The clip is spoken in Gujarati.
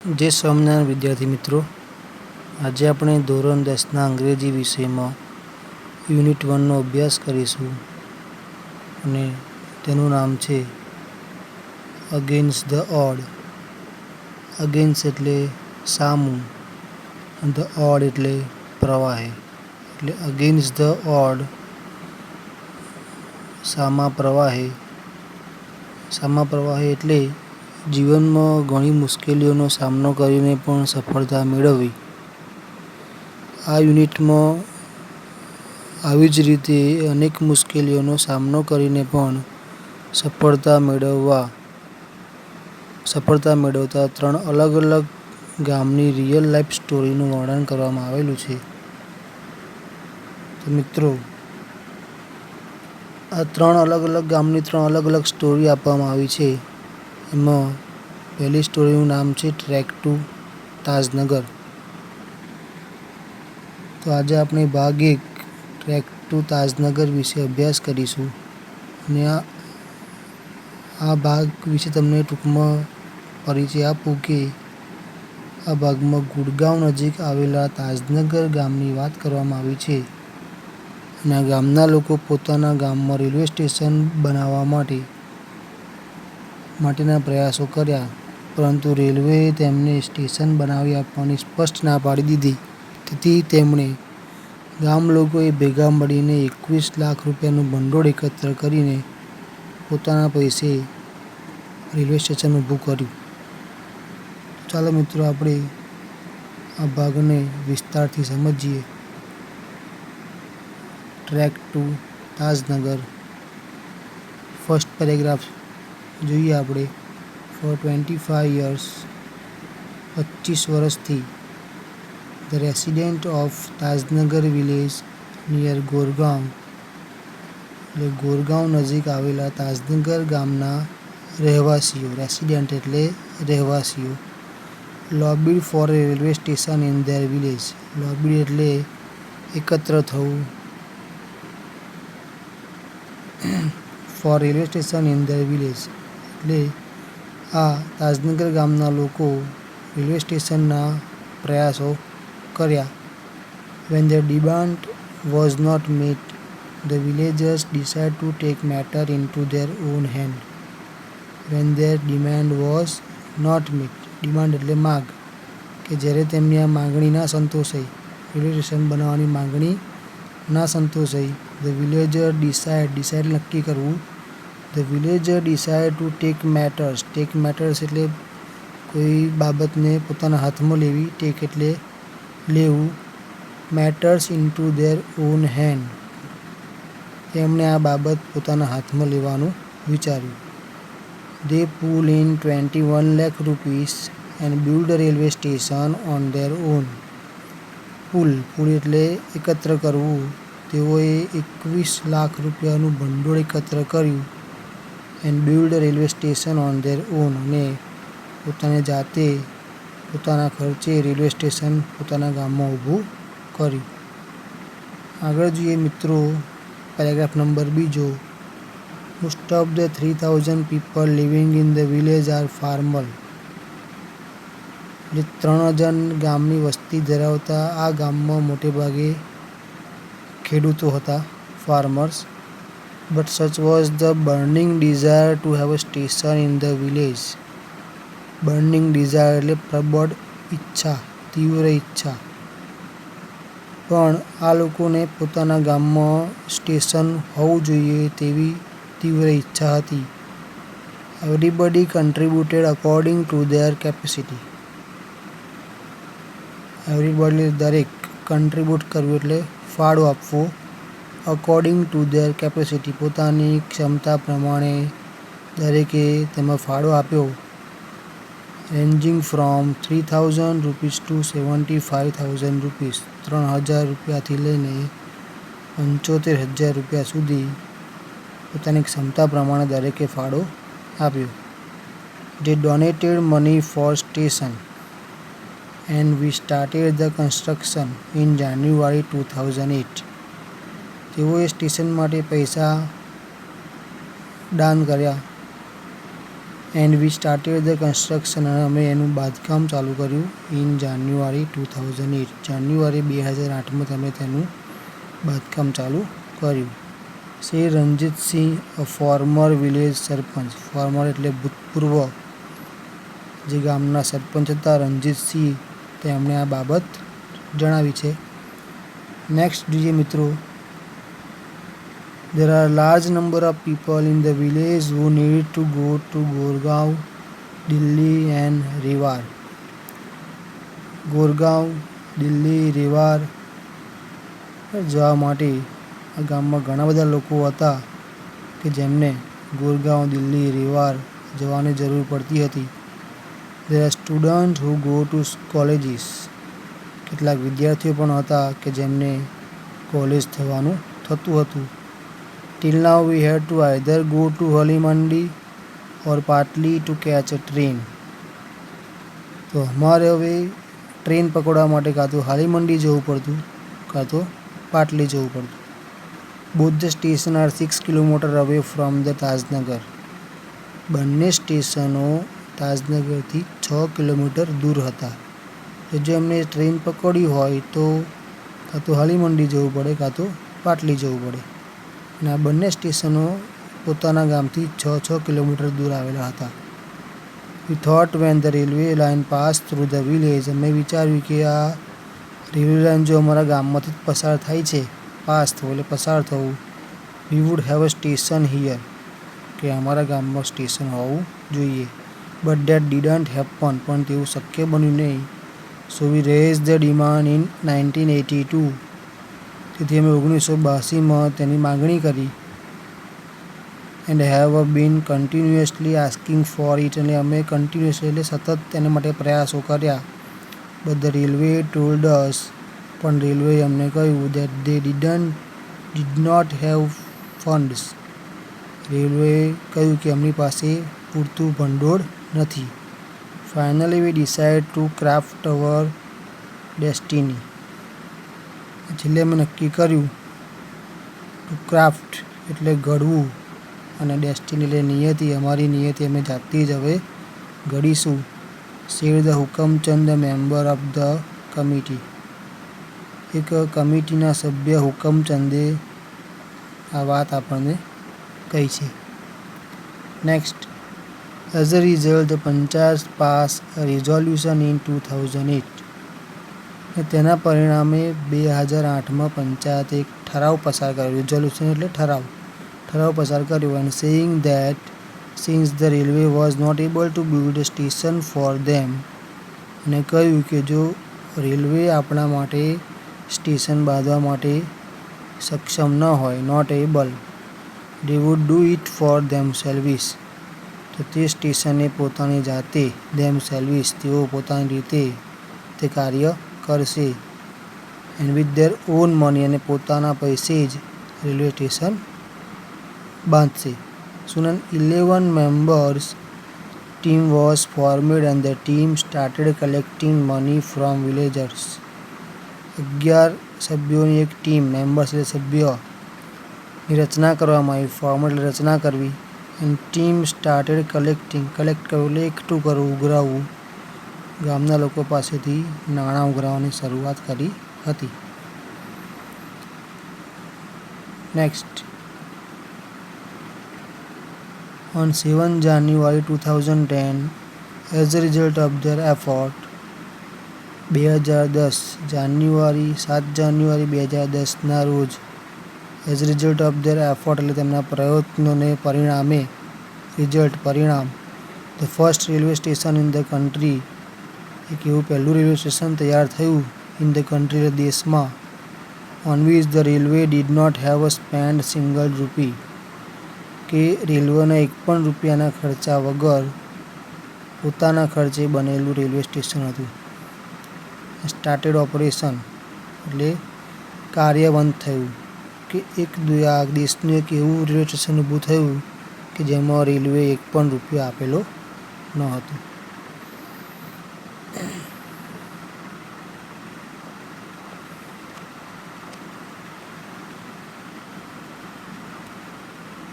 જય સ્વામિનારાયણ વિદ્યાર્થી મિત્રો, આજે આપણે ધોરણ 10ના અંગ્રેજી વિષયમાં યુનિટ 1નો અભ્યાસ કરીશું અને તેનું નામ છે અગેન્સ્ટ ધ ઓડ. અગેન્સ્ટ એટલે સામું, ધ ઓડ એટલે પ્રવાહે. એટલે અગેન્સ્ટ ધ ઓડ, સામા પ્રવાહે. સામા પ્રવાહે એટલે જીવનમાં ઘણી મુશ્કેલીઓનો સામનો કરીને પણ સફળતા મેળવવી. આ યુનિટમાં આવી જ રીતે અનેક મુશ્કેલીઓનો સામનો કરીને પણ સફળતા મેળવતા 3 અલગ અલગ ગામની રિયલ લાઈફ સ્ટોરીનું વર્ણન કરવામાં આવેલું છે. તો મિત્રો, આ 3 અલગ અલગ ગામની 3 અલગ અલગ સ્ટોરી આપવામાં આવી છે. એમાં પહેલી સ્ટોરીનું નામ છે ટ્રેક ટુ તાજનગર. તો આજે આપણે ભાગ 1 ટ્રેક ટુ તાજનગર વિશે અભ્યાસ કરીશું અને આ ભાગ વિશે તમને ટૂંકમાં પરિચય આપું કે આ ભાગમાં ગુડગાંવ નજીક આવેલા તાજનગર ગામની વાત કરવામાં આવી છે. અને આ ગામના લોકો પોતાના ગામમાં રેલવે સ્ટેશન બનાવવા માટેના પ્રયાસો કર્યા, પરંતુ રેલવેએ તેમને સ્ટેશન બનાવી આપવાની સ્પષ્ટ ના પાડી દીધી. તેથી તેમણે ગામ લોકોએ ભેગા મળીને 21 લાખ રૂપિયાનું ભંડોળ એકત્ર કરીને પોતાના પૈસે રેલવે સ્ટેશન ઊભું કર્યું. ચાલો મિત્રો, આપણે આ ભાગને વિસ્તારથી સમજીએ. Track to Tajnagar. First paragraph જોઈએ આપણે. ફોર 25 years, 25 વર્ષથી, the resident of Tajnagar village near Goregaon, એટલે ગોરગાંવ નજીક આવેલા તાજનગર ગામના રહેવાસીઓ, રેસિડેન્ટ એટલે રહેવાસીઓ, lobbied for a railway station in their village. Lobbied એટલે એકત્ર થવું, for railway station in their village એટલે આ તાજનગર ગામના લોકો રેલવે સ્ટેશનના પ્રયાસો કર્યા. When their demand was not met, the villagers decided to take matter into their own hand. When their demand was not met, demand એટલે માગ, કે જ્યારે તેમની આ માગણી ના સંતોષાઈ, રેલવે સ્ટેશન બનાવવાની માગણી ના સંતોષાઈ, the villager decide નક્કી કરવું, the villager decide to take matters એટલે કોઈ બાબતને પોતાના હાથમાં લેવી, ટેક એટલે લેવું, matters into their own hand, તેમણે આ બાબત પોતાના હાથમાં લેવાનું વિચાર્યું. They pull in 21 lakh rupees and build a railway station on their own. પુલ એટલે એકત્ર કરવું. તેઓએ 21 લાખ રૂપિયાનું ભંડોળ એકત્ર કર્યું. And build railway station on there on, અને પોતાને જાતે પોતાના ખર્ચે રેલવે સ્ટેશન પોતાના ગામમાં ઊભું કર્યું. આગળ જોઈએ મિત્રો, paragraph number 2. Most of the 3000 people living in the village are farmer. એટલે 3000 ગામની વસ્તી ધરાવતા આ ગામમાં મોટે ભાગે ખેડૂતો હતા, farmers. But such was the burning desire to have a station in the village. Burning desire એટલે પ્રબળ ઈચ્છા, તીવ્ર ઈચ્છા. પણ આ લોકોને પોતાના ગામમાં સ્ટેશન હોવું જોઈએ તેવી તીવ્ર ઈચ્છા હતી. Everybody contributed according to their capacity. Everybody દરેક, કન્ટ્રીબ્યુટ કરવું એટલે ફાળો આપવો, અકોર્ડિંગ ટુ ધેર કેપેસિટી પોતાની ક્ષમતા પ્રમાણે દરેકે તેમાં ફાળો આપ્યો. Ranging from 3000 rupees to 75,000 rupees, 3000 રૂપિયાથી લઈને 75,000 રૂપિયા સુધી પોતાની ક્ષમતા પ્રમાણે દરેકે ફાળો આપ્યો. They donated money for station and we started the construction in January 2008. તેઓએ સ્ટેશન માટે પૈસા દાન કર્યા and we started the construction, અને અમે એનું બાંધકામ ચાલુ કર્યું ઇન જાન્યુઆરી 2008. જાન્યુઆરી 2008માં અમે તેનું બાંધકામ ચાલુ કર્યું. શ્રી રણજીતસિંહ, ફોર્મર વિલેજ સરપંચ. ફોર્મર એટલે ભૂતપૂર્વ જે ગામના સરપંચ હતા રણજીતસિંહ, તેમણે આ બાબત જણાવી છે. નેક્સ્ટ જોઈએ મિત્રો, there are large number of people in the village who need to go to Gurgaon, Delhi and Rewar. Gurgaon, Delhi, Rewari જવા માટે આ ગામમાં ઘણા બધા લોકો હતા કે જેમને ગુરગાંવ, દિલ્હી, રેવાર જવાની જરૂર પડતી હતી. There are students who go to colleges. કેટલાક વિદ્યાર્થીઓ પણ હતા કે જેમને કોલેજ થવાનું થતું હતું. Till now we had to either go to Halimandi or Patli to catch a train. તો અમારે હવે ટ્રેન પકડવા માટે કાં તો હાલીમંડી જવું પડતું કાં તો પાટલી જવું પડતું. Both the station are 6 kilometre away from the Tajnagar. બંને સ્ટેશનો તાજનગરથી 6 કિલોમીટર દૂર હતા. જો એમને ટ્રેન પકડવી હોય તો કાં તો હાલીમંડી જવું પડે કાં તો પાટલી જવું પડે. અને આ બંને સ્ટેશનો પોતાના ગામથી 6 કિલોમીટર દૂર આવેલા હતા. We thought when the railway line passed through the village, અમે વિચાર્યું કે આ રેલવે લાઇન જો અમારા ગામમાંથી પસાર થાય છે, પાસ થવું એટલે પસાર થવું, we would have a station here, કે અમારા ગામમાં સ્ટેશન હોવું જોઈએ. But that didn't happen, પણ તેવું શક્ય બન્યું નહીં. So we raised the demand in 1982. તેથી અમે 1982માં તેની માગણી કરી. And have been continuously asking for it, અને અમે કન્ટિન્યુઅસલી એટલે સતત તેના માટે પ્રયાસો કર્યા. But the railway told us, પણ રેલવેએ અમને કહ્યું that they did not have funds. રેલવેએ કહ્યું કે એમની પાસે પૂરતું ભંડોળ નથી. Finally we decide to craft our destiny. છેલ્લે અમે નક્કી કર્યું ટુ ક્રાફ્ટ એટલે ઘડવું, અને ડેસ્ટિની એટલે નિયતિ, અમારી નિયતિ અમે જાતે જ હવે ઘડીશું. Said the Hukamchand, the member of the committee. એક કમિટીના સભ્ય હુકમચંદે આ વાત આપણને કહી છે. Next, as a result the panchayat pass resolution in 2008. તેના પરિણામે 2008માં પંચાયતે એક ઠરાવ પસાર કર્યો. રિઝોલ્યુશન એટલે ઠરાવ પસાર કર્યો. And saying that since the railway was not able to build a station for them, અને કહ્યું કે જો રેલવે આપણા માટે સ્ટેશન બાંધવા માટે સક્ષમ ન હોય, not able, they would do it for themselves, તો તે સ્ટેશને પોતાની જાતે, ધેમ સેલ્વિસ તેઓ પોતાની રીતે તે કાર્ય કરશે. And with their on money, અને પોતાના પૈસે જ railway station બાંધશે. Soon an 11 members team was formed and the team started collecting money from villagers. 11 સભ્યોની એક ટીમ, મેમ્બર્સ એટલે સભ્યોની રચના કરવામાં આવી. ફોર્મ એટલે રચના કરવી. એન્ડ ટીમ સ્ટાર્ટેડ કલેક્ટ કરવું એટલે એકઠું કરવું, ઉઘરાવવું. ગામના લોકો પાસેથી નાણાં ઉઘરાવવાની શરૂઆત કરી હતી. Next, on 7 January 2010, as a result of their effort, 2010 7 જાન્યુઆરી 2010ના રોજ, as result of their effort એટલે તેમના પ્રયત્નોને પરિણામે, રિઝલ્ટ પરિણામ, the first railway station in the country, એક એવું પહેલું રેલવે સ્ટેશન તૈયાર થયું ઇન ધ કન્ટ્રી એટલે દેશમાં, on which the railway did not have a spend single rupee, કે રેલવેના એક પણ રૂપિયાના ખર્ચા વગર પોતાના ખર્ચે બનેલું રેલવે સ્ટેશન હતું. સ્ટાર્ટેડ ઓપરેશન એટલે કાર્યવંત થયું, કે એક દેશનું એક એવું રેલવે સ્ટેશન ઊભું થયું કે જેમાં રેલવે એક પણ રૂપિયો આપેલો ન હતો.